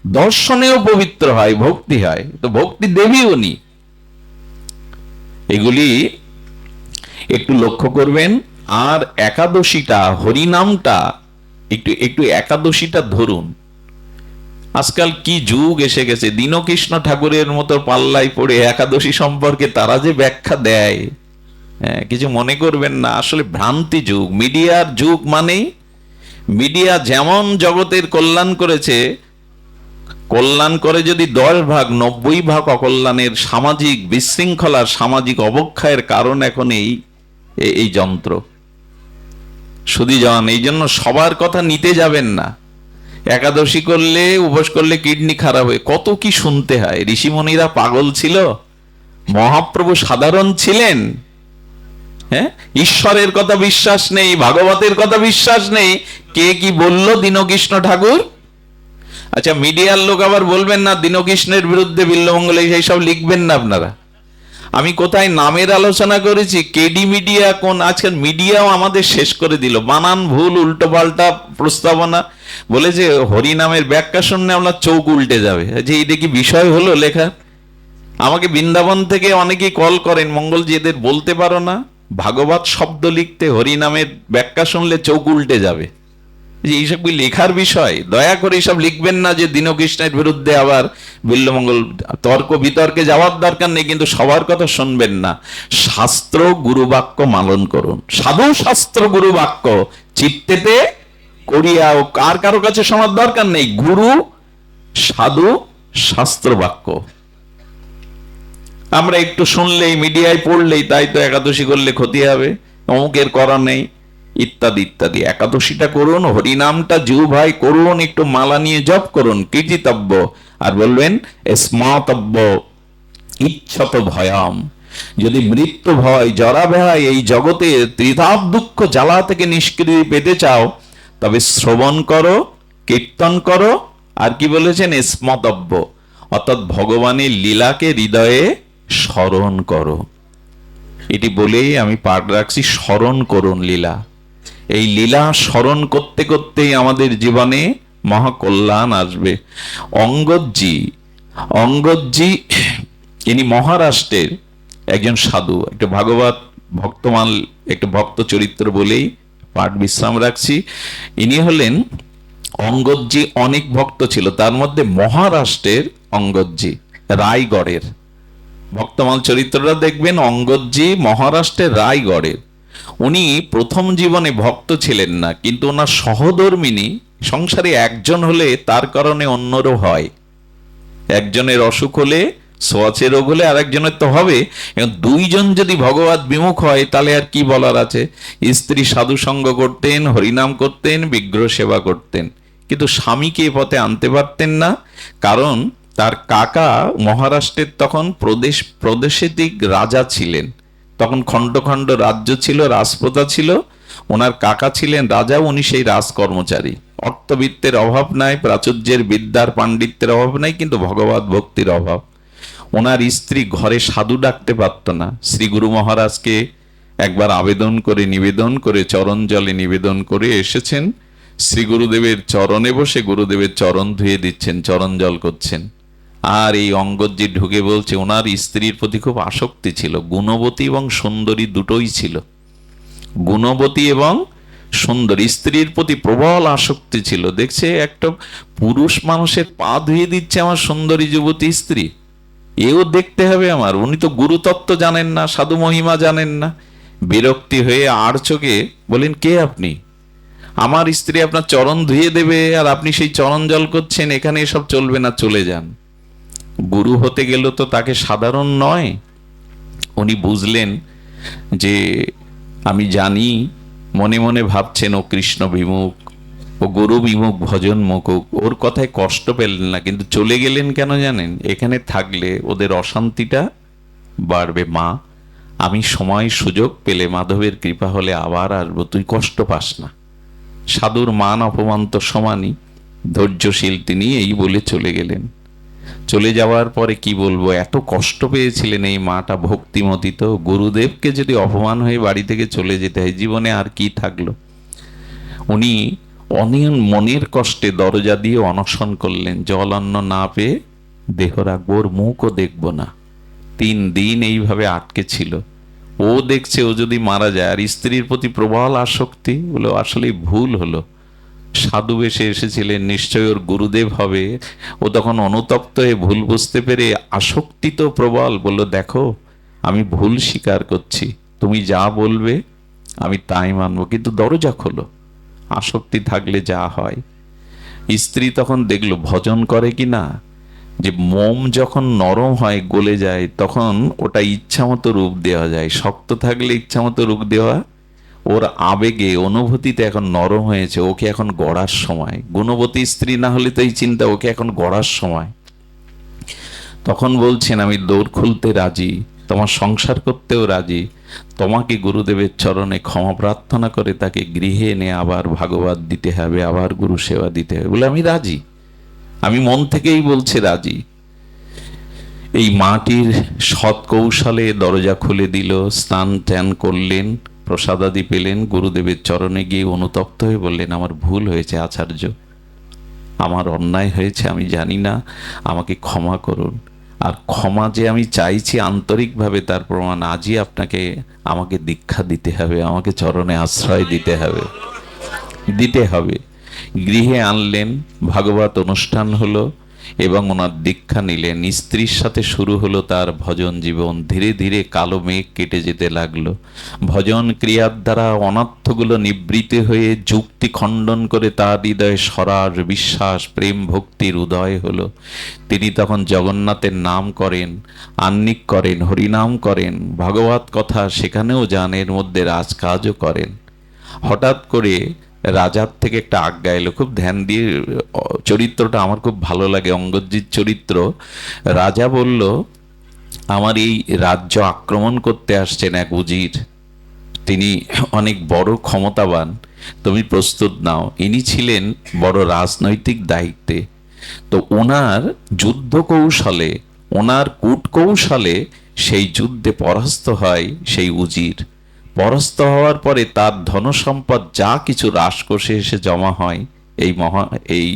দর্শনেও পবিত্র হয়, ভক্তি হয়, তো ভক্তি দেবী উনি। এগুলি একটু লক্ষ্য করবেন। আর একাদশীটা, হরিনামটা একটু একটু একাদশীটা ধরুন। আজকাল কি যুগ এসে গেছে, দীনকৃষ্ণ ঠাকুরের মতো পাল্লায় পড়ে একাদশী সম্পর্কে তারা যে ব্যাখ্যা দেয়, কিছু মনে করবেন না, আসলে ভ্রান্তি যুগ, মিডিয়ার যুগ। মানেই মিডিয়া যেমন জগতের কল্যাণ করেছে, কল্যাণ করে যদি 10 ভাগ, 90 ভাগ অকল্যাণের, সামাজিক বিশৃঙ্খলার, সামাজিক অবক্ষয়ের কারণ এখন এই যন্ত্র। শুধু জন, এই জন্য সবার কথা নিতে যাবেন না। একাদশী করলে, উপোস করলে কিডনি খারাপ হয়ে কত কি শুনতে হয়। ঋষিমুনিরা পাগল ছিল? মহাপ্রভু সাধারণ ছিলেন? হ্যাঁ, ঈশ্বরের কথা বিশ্বাস নেই, ভাগবতের কথা বিশ্বাস নেই, কে কি বলল দীনকৃষ্ণ ঠাকুর? আচ্ছা, মিডিয়ার লোক আবার বলবেন না দীনকৃষ্ণের বিরুদ্ধে বিল্বমঙ্গলে এইসব লিখবেন না আপনারা। আমি কোথায় নামের আলোচনা করেছি? কেডি মিডিয়া কোন? আজকাল মিডিয়াও আমাদের শেষ করে দিল, বানান ভুল, উল্টো পাল্টা প্রস্তাবনা বলে যে হরিনামের ব্যাখ্যা শুনলে আপনার চোখ উল্টে যাবে, যে এটা কি বিষয় হলো লেখা। আমাকে বৃন্দাবন থেকে অনেকেই কল করেন, মঙ্গলজি এদের বলতে পারো না ভাগবত শব্দ লিখতে, হরিনামের ব্যাখ্যা শুনলে চোখ উল্টে যাবে, যে এইসব কি লেখার বিষয়? দয়া করে এইসব লিখবেন না যে দীনকৃষ্ণের বিরুদ্ধে আবার বিল্বমঙ্গল। তর্ক বিতর্কে যাওয়ার দরকার নেই, কিন্তু সবার কথা শুনবেন না। শাস্ত্র গুরুবাক্য মানন করুন। সাধু শাস্ত্র গুরুবাক্য চিত্তেতে করিয়া, ও কারো কাছে শোনার দরকার নেই। গুরু সাধু শাস্ত্র বাক্য আমরা একটু শুনলেই, মিডিয়ায় পড়লেই তাই তো একাদশী করলে ক্ষতি হবে, অমুকের করা নেই, ইত্যাদি ইত্যাদি। একাদশীটা করুন, হরিনামটা জিহ্বায় করুন, একটু মালা নিয়ে জপ করুন, কীর্তিতব্য। আর বলবেন স্মাতব্য ইচ্ছত ভয়াম। যদি মৃত্যু ভয়, জরা ভয়, এই জগতে ত্রিতাপ দুঃখ জ্বালা থেকে নিষ্কৃতি পেতে চাও, তবে শ্রবণ করো, কীর্তন করো, আর কি বলেছেন? স্মতব্য, অর্থাৎ ভগবানের লীলাকে হৃদয়ে স্মরণ করো। এটি বলেই আমি পাঠ রাখছি, স্মরণ করুন লীলা। এই লীলা স্মরণ করতে করতেই আমাদের জীবনে মহাকল্যাণ আসবে। অঙ্গদজি ইনি মহারাষ্ট্রের একজন সাধু, একটা ভাগবত ভক্তমাল, একটা ভক্ত চরিত্র বলেই পাঠ বিশ্রাম রাখছি। ইনি হলেন অঙ্গদজি। অনেক ভক্ত ছিল, তার মধ্যে মহারাষ্ট্রের অঙ্গদজি, রায়গড়ের। ভক্তমাল চরিত্রটা দেখবেন, অঙ্গদজি মহারাষ্ট্রের রায়গড়ের। উনি প্রথম জীবনে ভক্ত ছিলেন না, কিন্তু ওনার সহধর্মিনী, সংসারে একজন হলে তার কারণে অন্যরও হয়। একজনের অসুখ হলে, সোয়াচে রোগ হলে আর একজনের তো হবে। দুইজন যদি ভগবত বিমুখ হয় তাহলে আর কি বলার আছে? স্ত্রী সাধু সঙ্গ করতেন, হরিনাম করতেন, বিগ্রহ সেবা করতেন, কিন্তু স্বামীকে এ পথে আনতে পারতেন না। কারণ তার কাকা মহারাষ্ট্রের তখন প্রদেশিক রাজা ছিলেন, তখন খণ্ড খণ্ড রাজ্য ছিল, রাজপ্রথা ছিল। ওনার কাকা ছিলেন রাজা, উনি সেই রাজকর্মচারী। অর্থবিত্তের অভাব নাই, প্রাচুর্যের বিদ্যার পাণ্ডিত্যের অভাব নাই, কিন্তু ভগবত ভক্তির অভাব। ওনার স্ত্রী ঘরে সাধু ডাকতে পারত না। শ্রী গুরু মহারাজকে একবার আবেদন করে, নিবেদন করে, চরণ জলে নিবেদন করে এসেছেন। শ্রী গুরুদেবের চরণে বসে গুরুদেবের চরণ ধুয়ে দিচ্ছেন, চরণ জল করছেন। আর এই অঙ্গদজি ঢুকে বলছে, ওনার স্ত্রীর প্রতি খুব আসক্তি ছিল, গুণবতী এবং সুন্দরী দুটোই ছিল। গুণবতী এবং সুন্দরী, স্ত্রীর প্রতি প্রবল আসক্তি ছিল। দেখছে একটা পুরুষ মানুষের পা ধুয়ে দিচ্ছে আমার সুন্দরী যুবতী স্ত্রী, এও দেখতে হবে আমার। উনি তো গুরুতত্ত্ব জানেন না, সাধু মহিমা জানেন না। বিরক্তি হয়ে আর চোখে বলেন, কে আপনি? আমার স্ত্রী আপনার চরণ ধুয়ে দেবে আর আপনি সেই চরণ জল করছেন, এখানে এসব চলবে না, চলে যান। গুরু হতে গেল তো তাকে সাধারণ নয়। উনি বুঝলেন যে আমি জানি মনে মনে ভাবছেন ও কৃষ্ণ বিমুখ, ও গুরু বিমুখ, ভজন মুকুক, ওর কথায় কষ্ট পেলেন না, কিন্তু চলে গেলেন কেন জানেন? এখানে থাকলে ওদের অশান্তিটা বাড়বে। মা, আমি সময় সুযোগ পেলে, মাধবের কৃপা হলে আবার আসবো, তুই কষ্ট পাস না। সাধুর মান অপমান তো সমানই, ধৈর্যশীল তিনি এই বলে চলে গেলেন। চলে যাওয়ার পরে কি বলবো, এত কষ্ট পেয়েছিলেন এই মাটা, ভক্তিমতী তো। গুরুদেবকে যদি অপমান হয়ে বাড়ি থেকে চলে যেতে হয়, জীবনে আর কি থাকলো? উনি অনিয়ন মনের কষ্টে দরজা দিয়ে অনশন করলেন, জল অন্ন না পেয়ে দেহ রাখবো, ওর মুখও দেখবো না। 3 দিন এইভাবে আটকে ছিল। ও দেখছে ও যদি মারা যায়, আর স্ত্রীর প্রতি প্রবল আসক্তি, বলে আসলে ভুল হলো। সাধু বেশে এসেছিলেন, নিশ্চয় ওর গুরুদেব হবে। ও তখন অনুতপ্ত হয়ে ভুল বুঝতে পেরে, আসক্তি তো প্রবল, বলল দেখো আমি ভুল স্বীকার করছি, তুমি যা বলবে আমি তাই মানবো, কিন্তু দরজা খোলো। আসক্তি থাকলে যা হয়। স্ত্রী তখন দেখলো ভজন করে কি না, যে মোম যখন নরম হয় গলে যায়, তখন ওটা ইচ্ছামতো রূপ দেওয়া যায়। শক্ত থাকলে ইচ্ছামতো রূপ দেওয়া, ওর আবেগে অনুভূতিতে এখন নরম হয়েছে, ওকে এখন গড়ার সময়। গুণবতী স্ত্রী না হলে তো এই চিন্তা, ওকে এখন গড়ার সময়। তখন বলছেন আমি দৌড় খুলতে রাজি, তোমার সংসার করতেও রাজি, তোমাকে গুরুদেবের চরণে ক্ষমা প্রার্থনা করে তাকে গৃহে এনে আবার ভাগবত দিতে হবে, আবার গুরু সেবা দিতে হবে, বলে আমি রাজি, আমি মন থেকেই বলছি রাজি। এই মাটির সৎ কৌশলে দরজা খুলে দিল, স্নান ট্যান করলেন, প্রসাদাদি পেলেন, গুরুদেবের চরণে গিয়ে অনুতপ্ত হয়ে বললেন আমার ভুল হয়েছে আচার্য, আমার অন্যায় হয়েছে, আমি জানি না, আমাকে ক্ষমা করুন। আর ক্ষমা যে আমি চাইছি আন্তরিকভাবে, তার প্রমাণ আজই আপনাকে আমাকে দীক্ষা দিতে হবে, আমাকে চরণে আশ্রয় দিতে হবে, দিতে হবে। গৃহে আনলেন, ভাগবত অনুষ্ঠান হলো এবং ওনার দীক্ষা নিলেন। স্ত্রীর সাথে শুরু হলো তার ভজন জীবন। ধীরে ধীরে কালো মেঘ কেটে যেতে লাগলো। ভজন ক্রিয়ার দ্বারা অনর্থগুলো নিবৃত্ত হয়ে যুক্তি খণ্ডন করে তার হৃদয়ে স্বরার বিশ্বাস প্রেম ভক্তির উদয় হলো। তিনি তখন জগন্নাথের নাম করেন, আহ্নিক করেন, হরিনাম করেন, ভাগবত কথা সেখানেও যান, এর মধ্যে রাজকাজও করেন। হঠাৎ করে রাজার থেকে একটা আজ্ঞা এলো, খুব ধ্যান দিয়ে, চরিত্রটা আমার খুব ভালো লাগে, অঙ্গদজির চরিত্র। রাজা বলল আমার এই রাজ্য আক্রমণ করতে আসছেন এক উজির, তিনি অনেক বড় ক্ষমতাবান, তুমি প্রস্তুত নাও। ইনি ছিলেন বড় রাজনৈতিক দায়িত্বে। তো ওনার যুদ্ধ কৌশলে, ওনার কূট কৌশলে সেই যুদ্ধে পরাস্ত হয় সেই উজির। পরাস্ত হওয়ার পরে তার ধনসম্পদ যা কিছু রাজকোষে এসে জমা হয় এই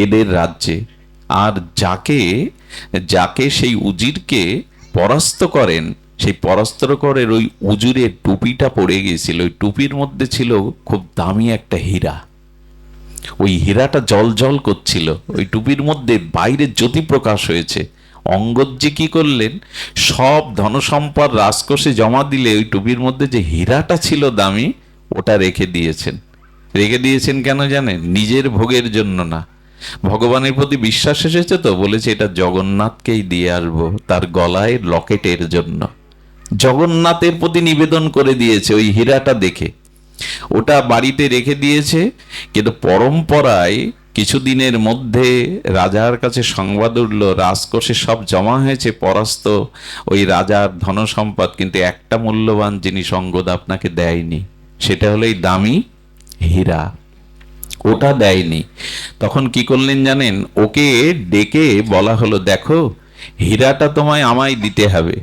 এদের রাজ্যে। আর যাকে যাকে সেই উজিরকে পরাস্ত করেন, সেই পরাস্ত করের ওই উজিরের টুপিটা পড়ে গিয়েছিল, ওই টুপির মধ্যে ছিল খুব দামি একটা হীরা। ওই হীরাটা জল জল করছিল, ওই টুপির মধ্যে বাইরে জ্যোতি প্রকাশ হয়েছে। অঙ্গদজি কি করলেন, সব ধনসম্পদ রাজকোষে জমা দিলে ওই টুপির মধ্যে যে হীরাটা ছিল দামি, ওটা রেখে দিয়েছেন। রেখে দিয়েছেন কেন জানেন? নিজের ভোগের জন্য না, ভগবানের প্রতি বিশ্বাস এসেছে তো, বলেছে এটা জগন্নাথকেই দিয়ে আসবো, তার গলায় লকেটের জন্য। জগন্নাথের প্রতি নিবেদন করে দিয়েছে ওই হীরাটা দেখে, ওটা বাড়িতে রেখে দিয়েছে। কিন্তু পরম্পরায় কিছুদিনের মধ্যে রাজার কাছে সংবাদ উঠল, রাজকোষে সব জমা হয়েছে, পরাস্ত ওই রাজার ধনসম্পদ, কিন্তু একটা মূল্যবান জিনিস অঙ্গদ আপনাকে দেয়নি, সেটা হলো এই দামি হীরা, ওটা দেয়নি। তখন কি করলেন জানেন? ওকে ডেকে বলা হলো দেখো, হীরাটা তোমায় আমায় দিতে হবে,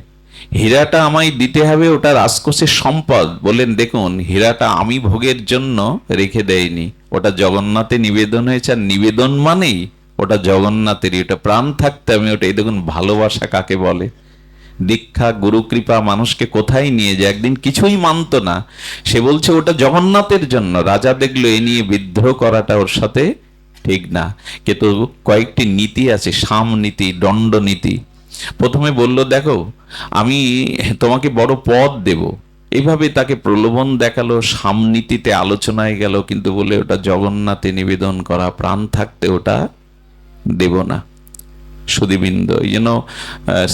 হীরাটা আমায় দিতে হবে, ওটা রাজকোষের সম্পদ। বললেন দেখুন, হীরাটা আমি ভোগের জন্য রেখে দেয়নি, ওটা জগন্নাথে নিবেদন হয়েছে, আর নিবেদন মানেই ওটা জগন্নাথেরই, ওটা প্রাণ থাকতে আমি ওটা, এই দেখুন ভালোবাসা কাকে বলে। দীক্ষা গুরু কৃপা মানুষকে কোথায় নিয়ে যায়, একদিন কিছুই মানতো না, সে বলছে ওটা জগন্নাথের জন্য। রাজা দেখলো এ নিয়ে বিদ্রোহ করাটা ওর সাথে ঠিক না, কিন্তু কয়েকটি নীতি আছে, সাম নীতি, দণ্ড নীতি। প্রথমে বলল দেখো আমি তোমাকে বড় পদ দেব, এইভাবে তাকে প্রলোভন দেখালো, সামনীতিতে আলোচনায় গেল, কিন্তু বলে ওটা জগন্নাথে নিবেদন করা, প্রাণ থাকতে ওটা দেব না। সুধীবৃন্দ, এই জন্য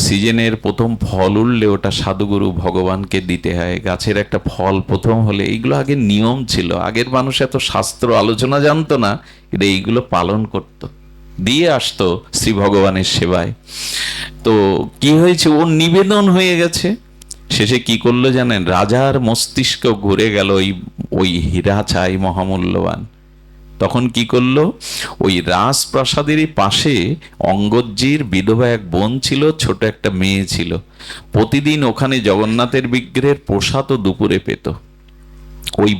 সিজনের প্রথম ফল উঠলে ওটা সাধুগুরু ভগবানকে দিতে হয়। গাছের একটা ফল প্রথম হলে, এইগুলো আগে নিয়ম ছিল। আগের মানুষ এত শাস্ত্র আলোচনা জানতো না, এটা এইগুলো পালন করত, দিয়ে আসতো শ্রী ভগবানের সেবায়। তো কি হয়েছে, ওর নিবেদন হয়ে গেছে। শেষে কি করলো জানেন, রাজার মস্তিষ্ক ঘুরে গেল ওই হীরা চাই মহামূল্যবান। তখন কি করলো, ওই রাজপ্রাসাদেরই পাশে অঙ্গদজির বিধবা এক বোন ছিল, ছোট একটা মেয়ে ছিল। প্রতিদিন ওখানে জগন্নাথের বিগ্রহের প্রসাদ ও দুপুরে পেত। ওই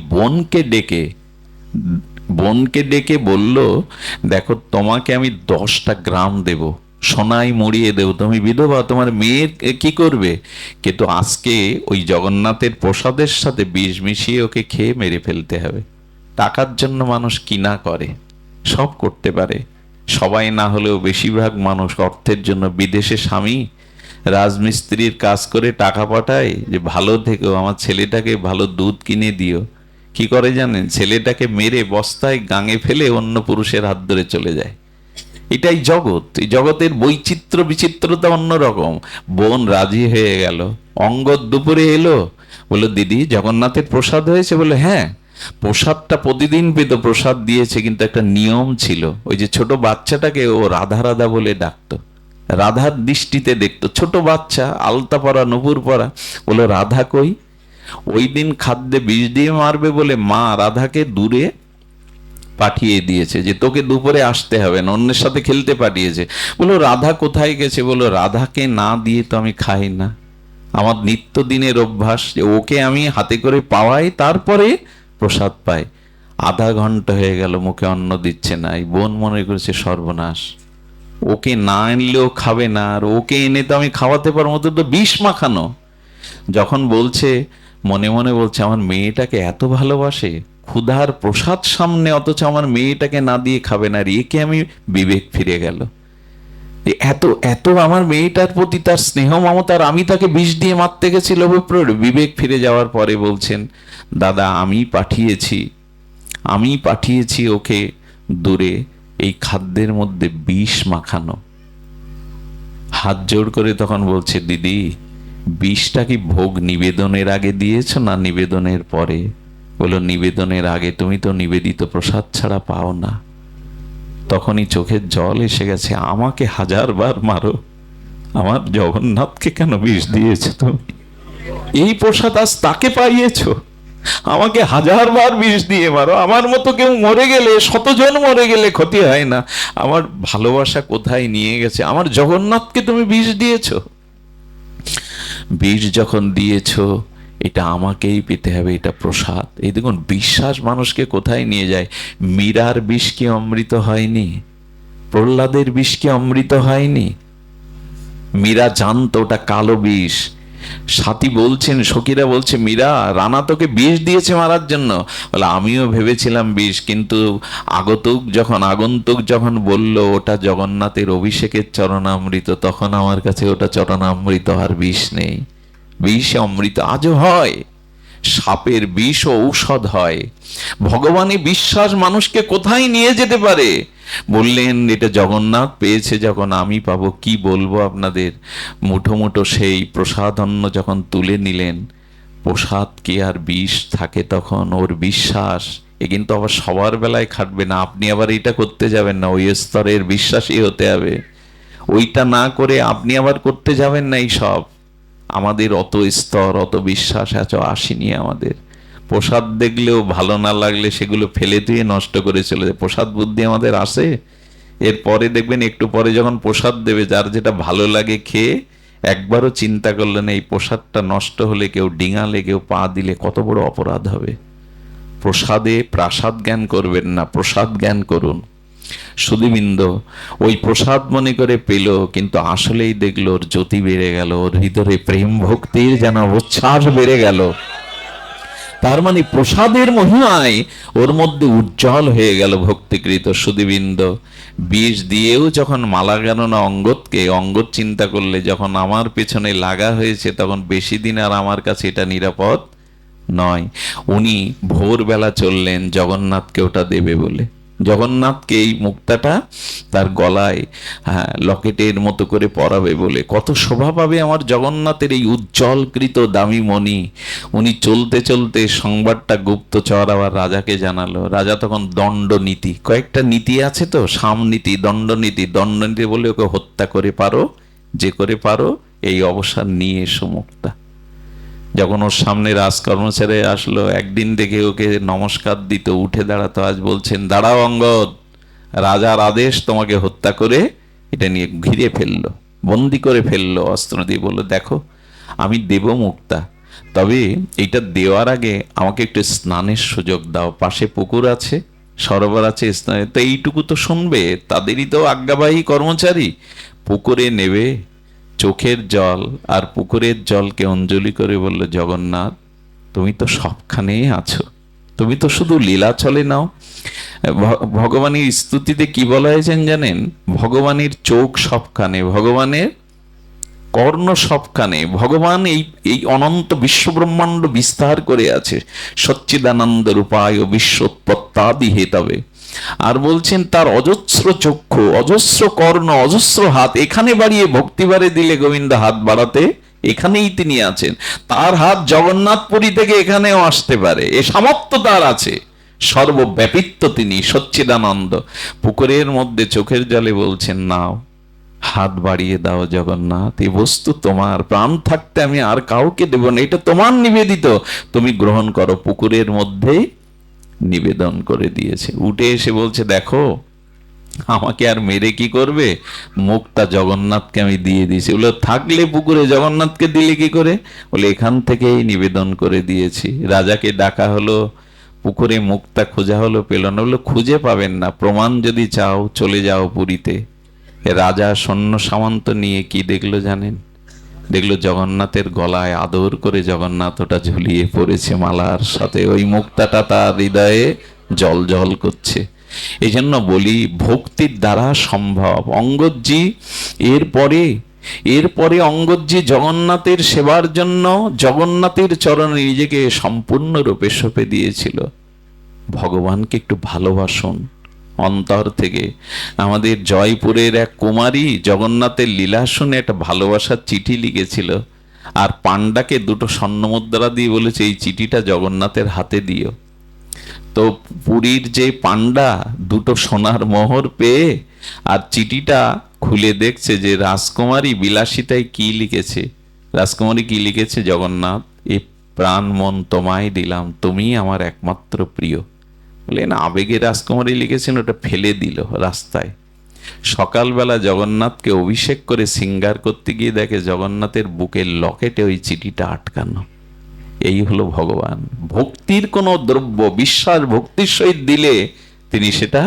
বোনকে ডেকে বলল, দেখো তোমাকে আমি 10টা গ্রাম দেব, সোনায় মুড়িয়ে দেব, তুমি বিধবা, তোমার মেয়ের কি করবে? কিন্তু আজকে ওই জগন্নাথের প্রসাদের সাথে বিষ মিশিয়ে ওকে খেয়ে মেরে ফেলতে হবে। টাকার জন্য মানুষ কি না করে, সব করতে পারে। সবাই না হলেও বেশিরভাগ মানুষ অর্থের জন্য বিদেশে স্বামী রাজমিস্ত্রির কাজ করে টাকা পাঠায় যে ভালো থেকো, আমার ছেলেটাকে ভালো দুধ কিনে দিও। কি করে জানেন, ছেলেটাকে মেরে বস্তায় গাঙে ফেলে অন্য পুরুষের হাত ধরে চলে যায়। এটাই জগৎ। এই জগতের বৈচিত্র্য বিচিত্রতা অন্যরকম। বোন রাজি হয়ে গেল। অঙ্গদ দুপুরে এলো, বললো দিদি জগন্নাথের প্রসাদ হয়েছে? বলে হ্যাঁ। প্রসাদটা প্রতিদিন পেত, প্রসাদ দিয়েছে, কিন্তু একটা নিয়ম ছিল। ওই যে ছোট বাচ্চাটাকে ও রাধা রাধা বলে ডাকতো, রাধার দৃষ্টিতে দেখতো। ছোট বাচ্চা, আলতা পরা, নুপুর পরা। বললো রাধা কই? ওই দিন খাদ্যে বিষ দিয়ে মারবে বলে মা রাধাকে দূরে পাঠিয়ে দিয়েছে, যে তোকে দুপুরে আসতে হবে না, অন্যের সাথে খেলতে পাঠিয়েছে। বলো রাধা কোথায় গেছে? বলো রাধাকে না দিয়ে তো আমি খাই না, আমার নিত্যদিনের অভ্যাস যে ওকে আমি হাতে করে পাওয়াই, তারপরে প্রসাদ পাই। আধা ঘন্টা হয়ে গেল মুখে অন্ন দিচ্ছে না। এই বোন মনে করেছে সর্বনাশ, ওকে না আনলেও খাবে না, আর ওকে এনে তো আমি খাওয়াতে পারবো, তো বিষ মাখানো। যখন বলছে, মনে মনে বলছে আমার মেয়েটাকে এত ভালোবাসে, ক্ষুধার প্রসাদ সামনে, অথচ আমার মেয়েটাকে না দিয়ে খাবে না, একে আমি, বিবেক ফিরে গেল। এত এত আমার মেয়েটার প্রতি তার স্নেহ মমতার, আমি তাকে বিষ দিয়ে মারতে গেছি লোভে পড়ে। বিবেক ফিরে যাওয়ার পরে বলছেন, দাদা আমি পাঠিয়েছি ওকে দূরে, এই খাদ্যের মধ্যে বিষ মাখানো। হাত জোড় করে তখন বলছে, দিদি বিষটা কি ভোগ নিবেদনের আগে দিয়েছ না নিবেদনের পরে? বললো নিবেদনের আগে, তুমি তো নিবেদিত প্রসাদ ছাড়া পাও না। তখনই চোখের জল এসে গেছে। আমাকে 1000বার মারো, আমার জগন্নাথকে কেন বিষ দিয়েছ তুমি? এই প্রসাদ আজ তাকে পাইয়েছ, আমাকে 1000বার বিষ দিয়ে মারো। আমার মতো কেউ মরে গেলে, 100 জন মরে গেলে ক্ষতি হয় না, আমার ভালোবাসা কোথায় নিয়ে গেছে? আমার জগন্নাথকে তুমি বিষ দিয়েছ। বিষ যখন দিয়েছ, এটা আমাকেই পেতে হবে, এটা প্রসাদ। এই দেখুন বিশ্বাস মানুষকে কোথায় নিয়ে যায়। মীরার বিষ কি অমৃত হয়নি? প্রহ্লাদের বিষ কি অমৃত হয়নি? মীরা জানতো ওটা কালো বিষ। সাথী বলছেন, সখীরা বলছে, মীরা রানা তোকে বিষ দিয়েছে মারার জন্য। বলে আমিও ভেবেছিলাম বিষ, কিন্তু আগন্তুক যখন বলল ওটা জগন্নাথের অভিষেকের চরণামৃত, তখন আমার কাছে ওটা চরণামৃত, আর বিষ নেই। বিষ অমৃত আজও হয়, সাপের বিষ ও ঔষধ হয়। ভগবানের বিশ্বাস মানুষকে কোথায় নিয়ে যেতে পারে। বললেন এটা জগন্নাথ পেয়েছে, যখন আমি পাবো কি বলবো আপনাদের। মুঠো মুঠো সেই প্রসাদ অন্ন যখন তুলে নিলেন, প্রসাদ কি আর বিষ থাকে তখন? ওর বিশ্বাস। এ কিন্তু আবার সবার বেলায় খাটবে না, আপনি আবার এটা করতে যাবেন না, ওই স্তরের বিশ্বাসী হতে হবে। ওইটা না করে আপনি আবার করতে যাবেন না। এই সব আমাদের অত স্তর, অত বিশ্বাস এত আসেনি আমাদের। প্রসাদ দেখলেও ভালো না লাগলে সেগুলো ফেলে দিয়ে নষ্ট করে চলে যায়। প্রসাদ বুদ্ধি আমাদের আসে। এরপরে দেখবেন একটু পরে যখন প্রসাদ দেবে, যার যেটা ভালো লাগে খেয়ে, একবারও চিন্তা করলেন এই প্রসাদটা নষ্ট হলে, কেউ ডিঙালে, কেউ পা দিলে কত বড় অপরাধ হবে। প্রসাদে প্রাসাদ জ্ঞান করবেন না, প্রসাদ জ্ঞান করুন। সুধীবৃন্দ ওই প্রসাদ মনে করে পেল, কিন্তু আসলেই দেখলো ওর জ্যোতি বেড়ে গেল, ওর ভিতরে প্রেম ভক্তির যেন উচ্ছ্বাস বেড়ে গেল। তার মানে প্রসাদের মহিমায় ওর মধ্যে উজ্জ্বল হয়ে গেল ভক্তিকৃত। সুধীবৃন্দ বিষ দিয়েও যখন মালা গেল না অঙ্গদকে, অঙ্গদ চিন্তা করলে যখন আমার পেছনে লাগা হয়েছে, তখন বেশি দিন আর আমার কাছে এটা নিরাপদ নয়। উনি ভোরবেলা চললেন জগন্নাথকে ওটা দেবে বলে। জগন্নাথকে এই মুক্তাটা তার গলায় লকেটের মতো করে পরাবে বলে। কত শোভা পাবে আমার জগন্নাথের এই উজ্জ্বলকৃত দামি মণি। উনি চলতে চলতে সংবাদটা গুপ্তচর আবার রাজাকে জানালো। রাজা তখন দণ্ডনীতি, কয়েকটা নীতি আছে তো, সামনীতি, দণ্ডনীতি। দণ্ডনীতি বলে ওকে হত্যা করে পারো, যে করে পারো এই অবসর নিয়ে এসো মুক্তা। যখন ওর সামনে রাজকর্মচারী আসলো, একদিন দেখে ওকে নমস্কার দিত, উঠে দাঁড়াতো, আজ বলছেন দাঁড়াও অঙ্গদ, রাজার আদেশ তোমাকে হত্যা করে এটা নিয়ে ঘিরে ফেললো, বন্দি করে ফেললো অস্ত্র দিয়ে। বললো দেখো আমি দেব মুক্তা, তবে এটা দেওয়ার আগে আমাকে একটু স্নানের সুযোগ দাও, পাশে পুকুর আছে, সরোবর আছে, স্নানের তো এইটুকু তো শুনবে, তাদেরই তো আজ্ঞাবাহী কর্মচারী। পুকুরে নেবে চোখের জল আর পুকুরের জলকে অঞ্জলি করে বলল, জগন্নাথ তুমি তো সবখানেই আছো, তুমি তো শুধু লীলাচলে নাও। ভগবানের স্তুতিতে কি বলা হয়েছেন জানেন? ভগবানের চোখ সবখানে, ভগবানের কর্ণ সবখানে, ভগবান এই এই অনন্ত বিশ্বব্রহ্মাণ্ড বিস্তার করে আছে। সচ্চিদানন্দ রূপায় বিশ্বোৎপত্তাদি হেতবে। আর বলছেন তার অজস্র চক্ষু, অজস্র কর্ণ, অজস্র হাত, এখানে বাড়িয়ে ভক্তিবারে দিলে গোবিন্দ হাত বাড়াতে এখানেই তিনি আছেন। তার হাত জগন্নাথপুরী থেকে এখানেও আসতে পারে, এ সামর্থ্য তার আছে। সর্বব্যাপিত্ব তিনি, সচ্চিদানন্দ। পুকুরের মধ্যে চোখের জলে বলছেন নাও, হাত বাড়িয়ে দাও জগন্নাথ, এই বস্তু তোমার, প্রাণ থাকতে আমি আর কাউকে দেব না, এটা তোমার নিবেদিত, তুমি গ্রহণ করো। পুকুরের মধ্যে নিবেদন করে দিয়েছে। উঠে এসে বলছে দেখো আমাকে আর মেরে কি করবে, মুক্তা জগন্নাথকে আমি দিয়ে দিয়েছি। বলে থাকলে পুকুরে, জগন্নাথকে দিলে কি করে? বলে এখান থেকেই নিবেদন করে দিয়েছি। রাজাকে ডাকা হলো, পুকুরে মুক্তা খোঁজা হলো, পেল না। বললো খুঁজে পাবেন না, প্রমাণ যদি চাও চলে যাও পুরীতে। রাজা সৈন্য সামন্ত নিয়ে কি দেখলো জানেন? দেখলো জগন্নাথের গলায় আদর করে জগন্নাথ ওটা ঝুলিয়ে পড়েছে মালার সাথে, ওই মুক্তাটা তার হৃদয়ে জল জল করছে। এই জন্য বলি ভক্তির দ্বারা সম্ভব। অঙ্গদজি এরপরে অঙ্গদজি জগন্নাথের সেবার জন্য জগন্নাথের চরণে নিজেকে সম্পূর্ণরূপে সঁপে দিয়েছিল। ভগবানকে একটু ভালোবাসুন অন্তর থেকে। আমাদের জয়পুরের এক কুমারী জগন্নাথের লীলা শুনে একটা ভালোবাসার চিঠি লিখেছিল, আর পান্ডাকে 2টো স্বর্ণমুদ্রা দিয়ে বলেছে এই চিঠিটা জগন্নাথের হাতে দিও। তো পুরীর যে পান্ডা 2টো সোনার মোহর পেয়ে আর চিঠিটা খুলে দেখছে যে রাজকুমারী বিলাসিতায় কি লিখেছে। রাজকুমারী কি লিখেছে? জগন্নাথ এই প্রাণ মন তোমায় দিলাম, তুমি আমার একমাত্র প্রিয়। বলে না, আবেগে রাজকুমারী লিখেছেন, ওটা ফেলে দিল রাস্তায়। সকালবেলা জগন্নাথকে অভিষেক করে সিঙ্গার করতে গিয়ে দেখে জগন্নাথের বুকের লকেটে ওই চিঠিটা আটকানো। এই হলো ভগবান। ভক্তির কোনো দ্রব্য বিশ্বাস ভক্তির সহিত দিলে তিনি সেটা,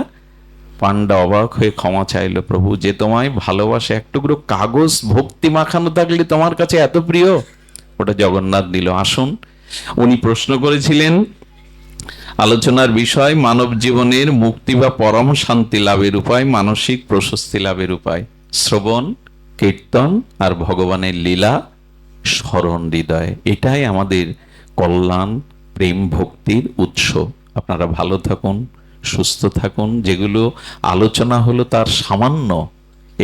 পান্ডা অবাক হয়ে ক্ষমা চাইল, প্রভু যে তোমায় ভালোবাসে, এক টুকরো কাগজ ভক্তি মাখানো থাকলে তোমার কাছে এত প্রিয়, ওটা জগন্নাথ দিল। আসুন, উনি প্রশ্ন করেছিলেন আলোচনার বিষয় মানব জীবনের মুক্তি বা পরম শান্তি লাভের উপায়, মানসিক প্রশস্তি লাভের উপায়, শ্রবণ কীর্তন আর ভগবানের লীলা স্মরণ হৃদয়। এটাই আমাদের কল্যাণ প্রেম ভক্তির উৎস। আপনারা ভালো থাকুন, সুস্থ থাকুন। যেগুলো আলোচনা হলো তার সামান্য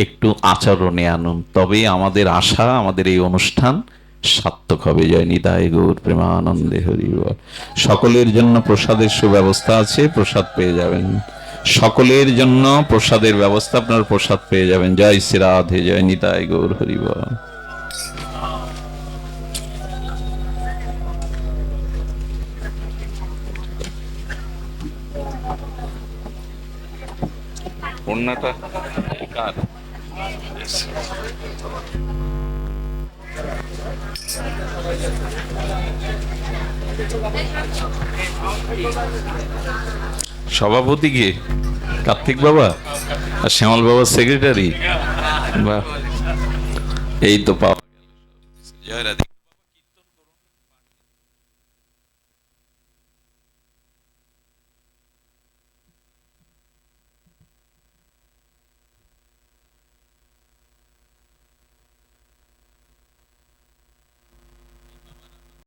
একটু আচরণে আনুন, তবে আমাদের আশা আমাদের এই অনুষ্ঠান সার্থক হবে। জয় নিতাই গৌর প্রেমানন্দে হরি বল। সকলের জন্য প্রসাদের সুব্যবস্থা আছে, প্রসাদ পেয়ে যাবেন। সকলের জন্য প্রসাদের ব্যবস্থা, আপনার প্রসাদ পেয়ে যাবেন। জয় শ্রী রাধে, জয় নিতাই গৌর হরি বল। পূর্ণাটা কার? সভাপতি কে? কার্তিক বাবা আর শ্যামল বাবার সেক্রেটারি। বাহ, এই তো পাওয়া। জয় রাধে।